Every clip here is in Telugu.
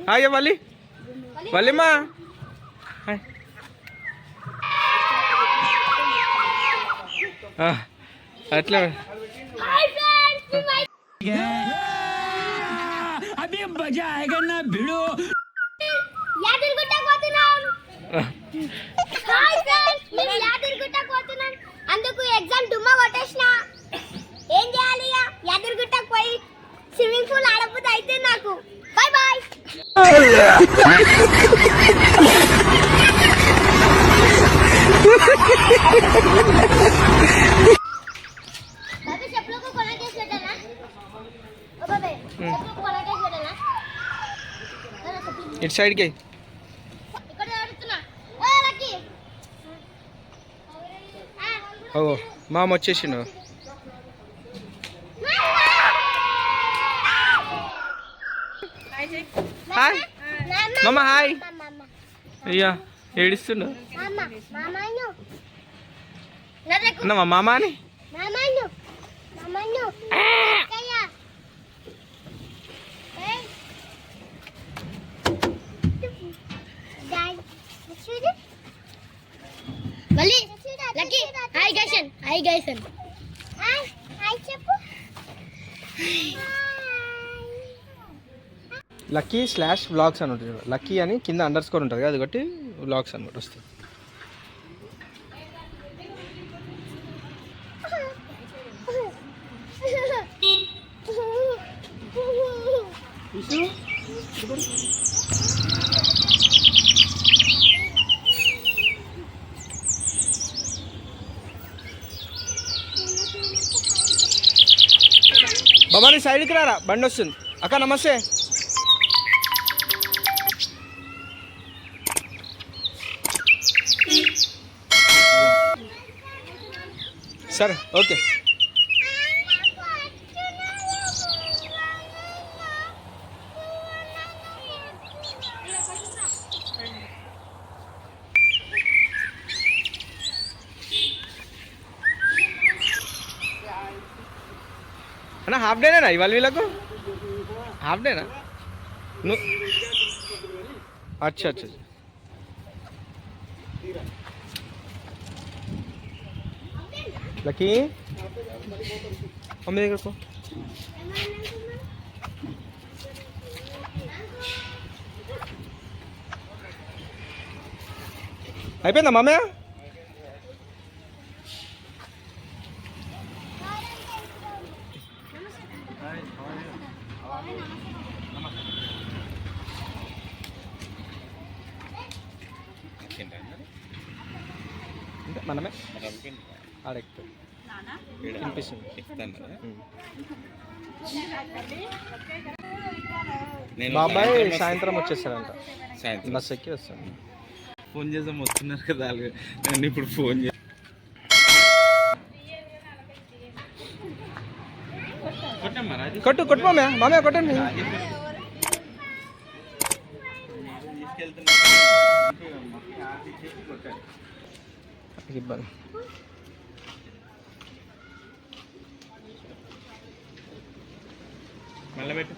హాయ్ వల్లి వల్లిమా హాయ్ అట్లా अभी मजा आएगा ना भिड़ो అందుకు ఎగ్జామ్ డుమ్మా కొట్టేసిన ఏం చేయాలి యాదగిరిగుట్టకు పోయి స్విమ్మింగ్ పూల్ ఆడకపోతే అయితే నాకు బై బై బాబీ చెప్పులకు కొనకేసి పెట్టానా ఓ బాబీ చెప్పులకు కొనకేసి పెట్టానా ఇటు సైడ్కి ఇక్కడ ఆడుతున్నా ఓ లక్కీ ఓ మామ వచ్చేసిండు హాయ్ మామ హాయ్ అయ్యా ఏడిస్తుండు అన్న మామ అని హాయ్ గైసన్ హాయ్ చెప్పు లక్కీ స్లాష్ వ్లాగ్స్ అని ఉంటుంది లక్కీ అని కింద అండర్ స్కోర్ ఉంటుంది అది ఒకటి వ్లాగ్స్ అనమాట వస్తుంది బాబా నీ సైడ్కి రారా బండి వస్తుంది అక్క నమస్తే సరే ఓకే అన్న హాఫ్ డేనా ఇవాళ వీళ్ళకు హాఫ్ డేనా నువ్వు అచ్చా అచ్చా లక్కీ మమ్మీ దగ్గర పో అయిపోయిందా మమ్మీ మనమే ఆడెక్కు బాబాయ్ సాయంత్రం వచ్చేస్తాడంట బస్ ఎక్కి వస్తాను ఫోన్ చేసాం వస్తున్నారు కదా నేను ఇప్పుడు ఫోన్ చేసి కొట్టు కొట్టు మామే మామే కొట్టండి ఇబ్బంది మళ్ళీ పెట్టు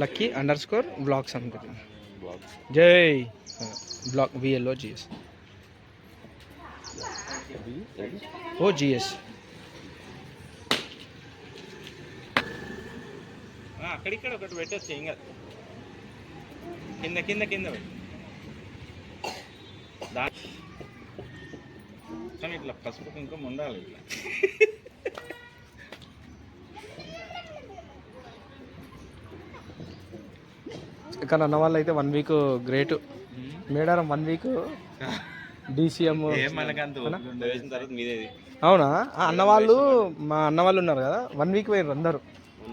లక్కీ అండర్ స్కోర్ బ్లాగ్స్ అనుకుంటున్నా జై బ్లాగ్ విఎల్ఓ జిఎస్ ఓ జిఎస్ అక్కడిక్కడ ఒకటి పెట్టచ్చు ఏం కాదు కింద కింద కింద పెట్టు కానీ ఇట్లా పసుపు కుంకుమ ఉండాలి ఇట్లా ఇక్కడ అన్న వాళ్ళు అయితే 1 week great Medaram 1 week DCM అవునా అన్న వాళ్ళు మా అన్న వాళ్ళు ఉన్నారు కదా 1 వీక్ పోయినారు అందరూ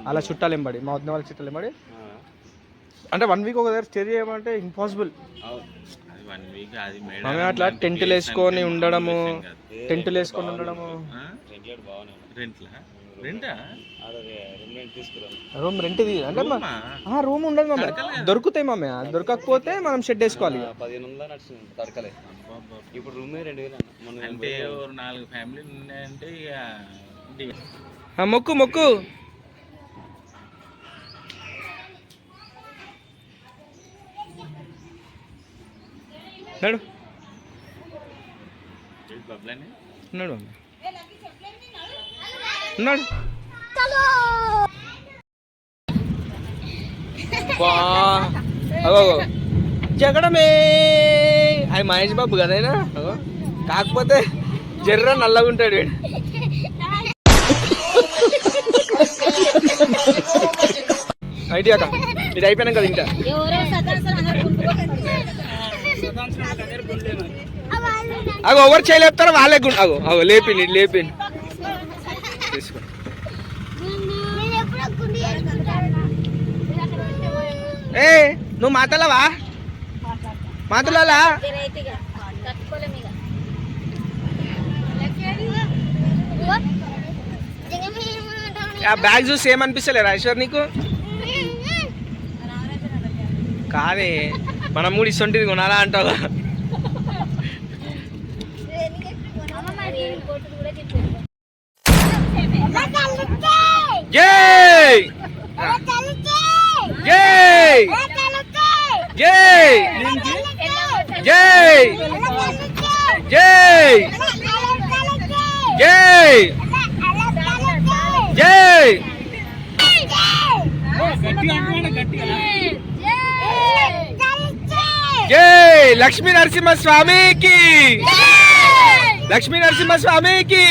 అలా చుట్టాలు ఎంబడి మా వద్ద వాళ్ళ చుట్టాలు ఎంబడి అంటే 1 వీక్ ఒక దగ్గర స్టే చేయమంటే ఇంపాసిబుల్ మేము అట్లా టెంట్లు వేసుకొని ఉండడము రెంటా ఆడ రూమ్ రెంట్ తీసుకురాను. రూమ్ రెంట్ది అంటే రూమ్ ఉండదు మామ, దొరుకుతాయి మామ. దొరకకపోతే మనం షెడ్ వేసుకోవాలి. 1500 నడిచింది తడకలే. ఇప్పుడు రూమ్ 2000 మొన్న అంటే 4 ఫ్యామిలీలు ఉన్నాయంటే ఇక మొక్కు మొక్కు. నడు బబ్లనే ఉన్నాడు ఉన్నాడు. జగడమే అది మహేష్ బాబు కదైనా, కాకపోతే జర్ర నల్లగా ఉంటాడు వీడు. ఐడియా ఇది అయిపోయినాక కదా ఇంకా అగో ఎవరు చేయలేపుతారో వాళ్ళే అగో అగో లేపిండి లేపిండి తీసుకో. ఏ నువ్వు మాతలవా మాతలా ఆ బ్యాగ్ చూసి ఏమనిపిస్తలేరా ఈశ్వర్ నీకు? కాదే మనం కూడా ఇస్తుంటిది కొనాలా అంటావా? జై జై జై జై జై జై జై జై లక్ష్మీ నరసింహ స్వామికి, లక్ష్మీ నరసింహ స్వామికి.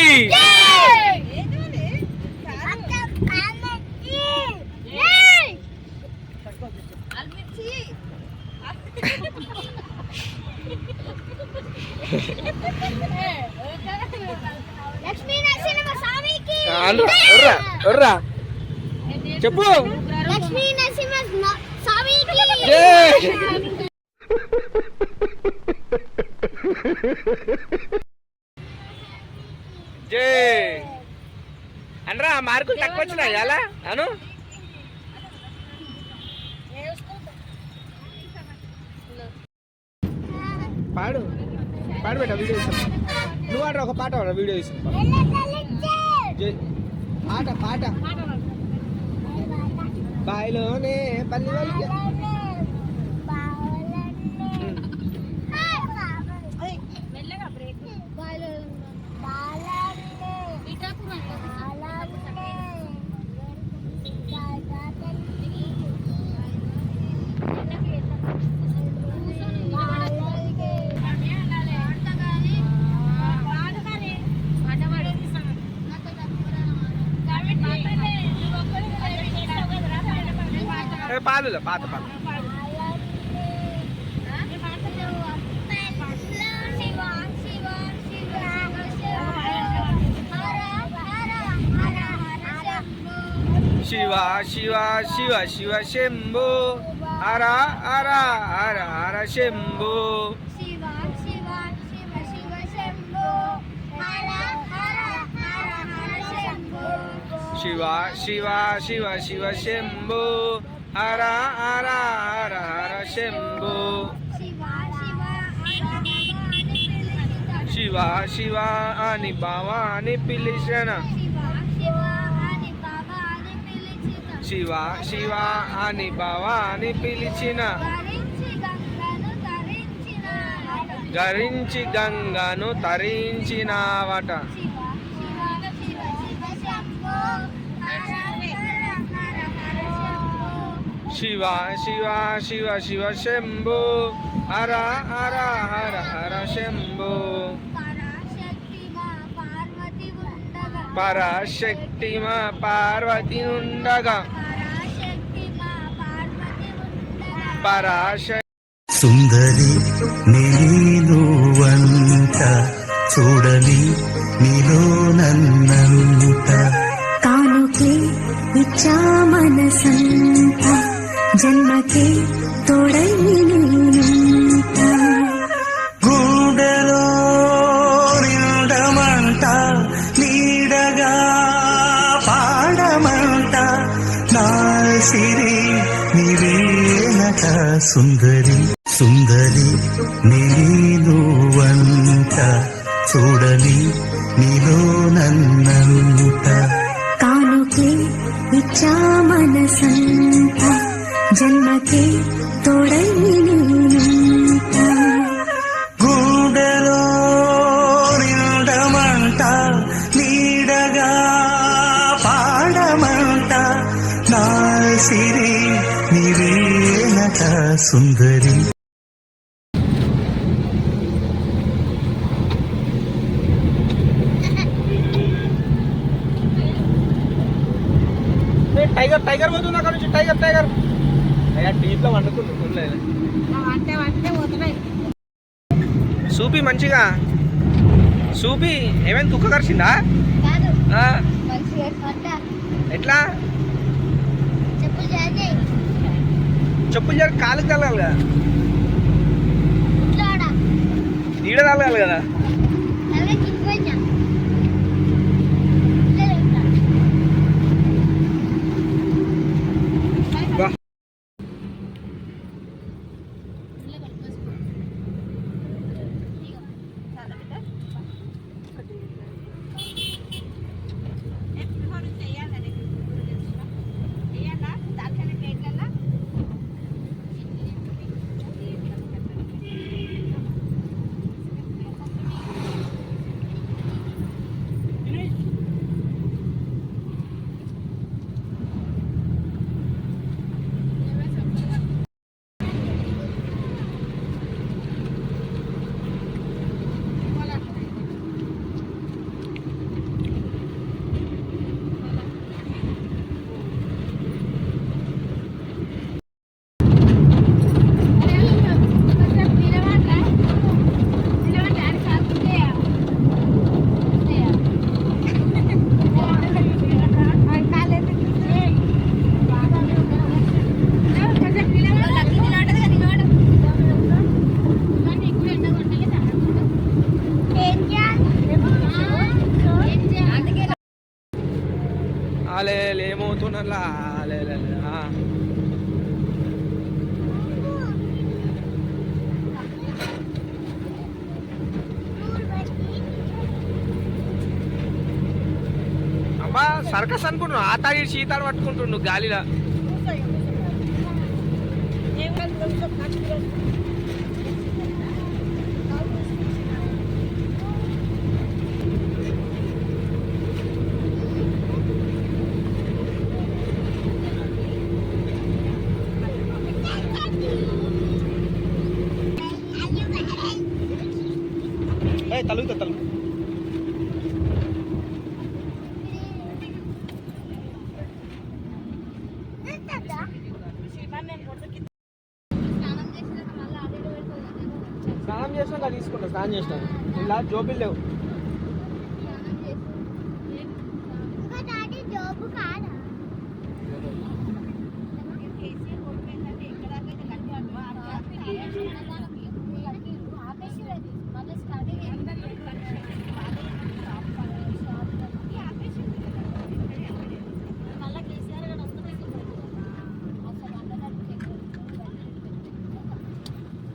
చెప్పు. లక్ష్మీ నరసింహ స్వామికి జై అనరా. మార్కులు తక్కువ వచ్చినాయి ఎలా అను? పాడు పాడు పెట్ట వీడియో ఇస్తాను. నువ్వు ఆడ ఒక పాట వీడియో ఇస్తాను. పాట పాట బాయిలోనే పల్లి వాళ్ళకి పాదులే పాత పాత. శివ శివ శివ శివ శంభో హర హర హర హర శంభో. శివ శివ శివ శివ శంభో హర హర హర హర శంభో. శివ శివ శివ శివ శంభో హర హర హర హర శంభో. శివ శివ అని భవాని పిలిచిన, శివ శివ అని భవాని పిలిచిన, గరించి గంగను తరించినావట. శివ శివ శివ శివ శంభో హర హర హర హర శంభో. పరాశక్తి మా పార్వతి ఉండగా, పరాశక్తి సుందరి నేను వంట చూడలి నీలో నన్నంత. కానుకే ఇచ్చా మనసంత, జన్మకే తోడై నేనుంట. గుండెలో నిండమంట నీడగా పా సుందరి సుందరి నేనువంట చూడని నీలో నన్నంత కానుకే ఇచ్చా మనసంత జన్మకే తోడై నేనుంట గుండెలో నిండమంట నీడగా పాడమంట నా సిరి నీవేనట సుందరి. టైగర్ టైగర్ పోతుంది అక్కడ నుంచి టైగర్ టైగర్ అయ్యా డీప్లో వండుకుంటుంది సూపి మంచిగా సూపి ఏమైనా తుక్క కరిచిందా కాదు ఆ, మంచిగా కొట్ట ఎట్లా చెప్పులు చేయండి చెప్పులు జర కాలుకి తగలాలి కదా ఇంట్లో ఆడ నీడ తగలాలి కదా అలాగే కింద బా. ఏమవుతున్నా అబ్బా సర్కస్ అనుకుంటున్నావు ఆ తాడి చీతాడు పట్టుకుంటుండు గాలిలో తలుగుతా తలుగు స్నానం చేసినాక తీసుకుంటా స్నానం చేసినాక ఇలా జోబులు లేవు జాబ్ కాదా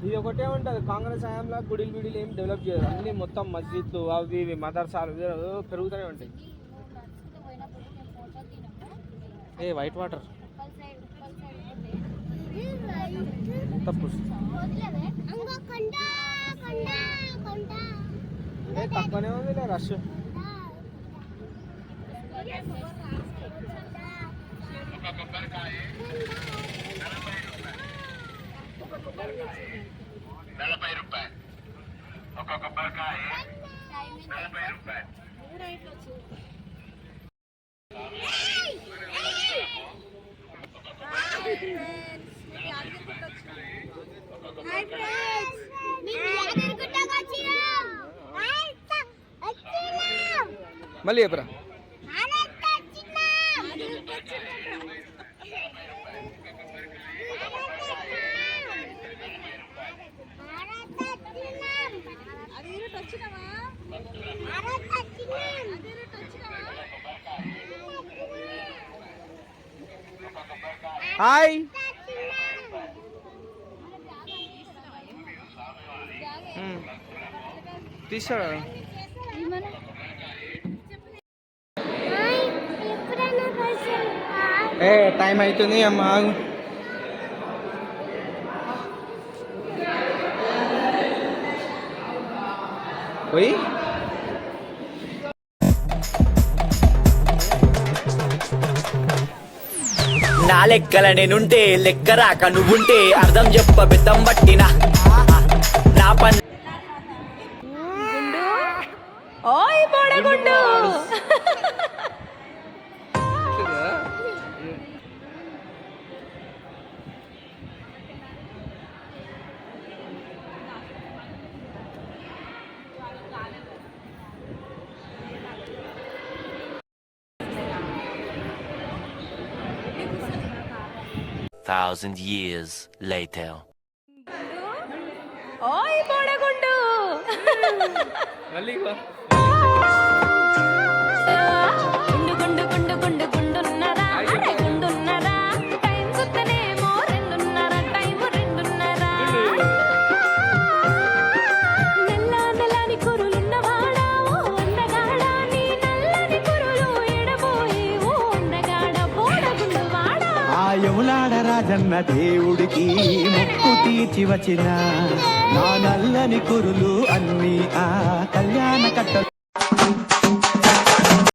ఇది ఒకటే ఉంటుంది కాంగ్రెస్ హయాంలో గుడిలు బిడిలు ఏం డెవలప్ చేయరు అన్ని మొత్తం మస్జిద్లు అవి ఇవి మదర్సాలు పెరుగుతూనే ఉంటాయి ఏ వైట్ వాటర్ తప్పు ఏ తక్కువనే ఉంది రష్ మళ్ళీ చెప్పరా హాయ్ తీసాడు. ఏ టైం అవుతుంది అమ్మా. పోయి నా లెక్కల నేనుంటే లెక్క రాక నువ్వుంటే అర్థం చెప్ప బెత్తం పట్టిన నా పని ఓయ్ బోడగుండు thousand years later. ఓయ్ బోడగుండు మళ్ళీ గుండు గుండు గుండు గుండు గుండున్నరా అరే గుండున్నరా టైం సుత్తనేమో 2:30 టైం 2:30 నెల్ల నెలని కురులున్నవాడా ఓ అందగాడా నీ నల్లని కురులు ఎడబోయి ఓ అందగాడ బోడగుండువాడా ఆ యములాడ రాజన్న దేవుడికి మొక్కు తీర్చి వచ్చిన నా నల్లని కురులు అన్నీ ఆ కళ్యాణ కట్ట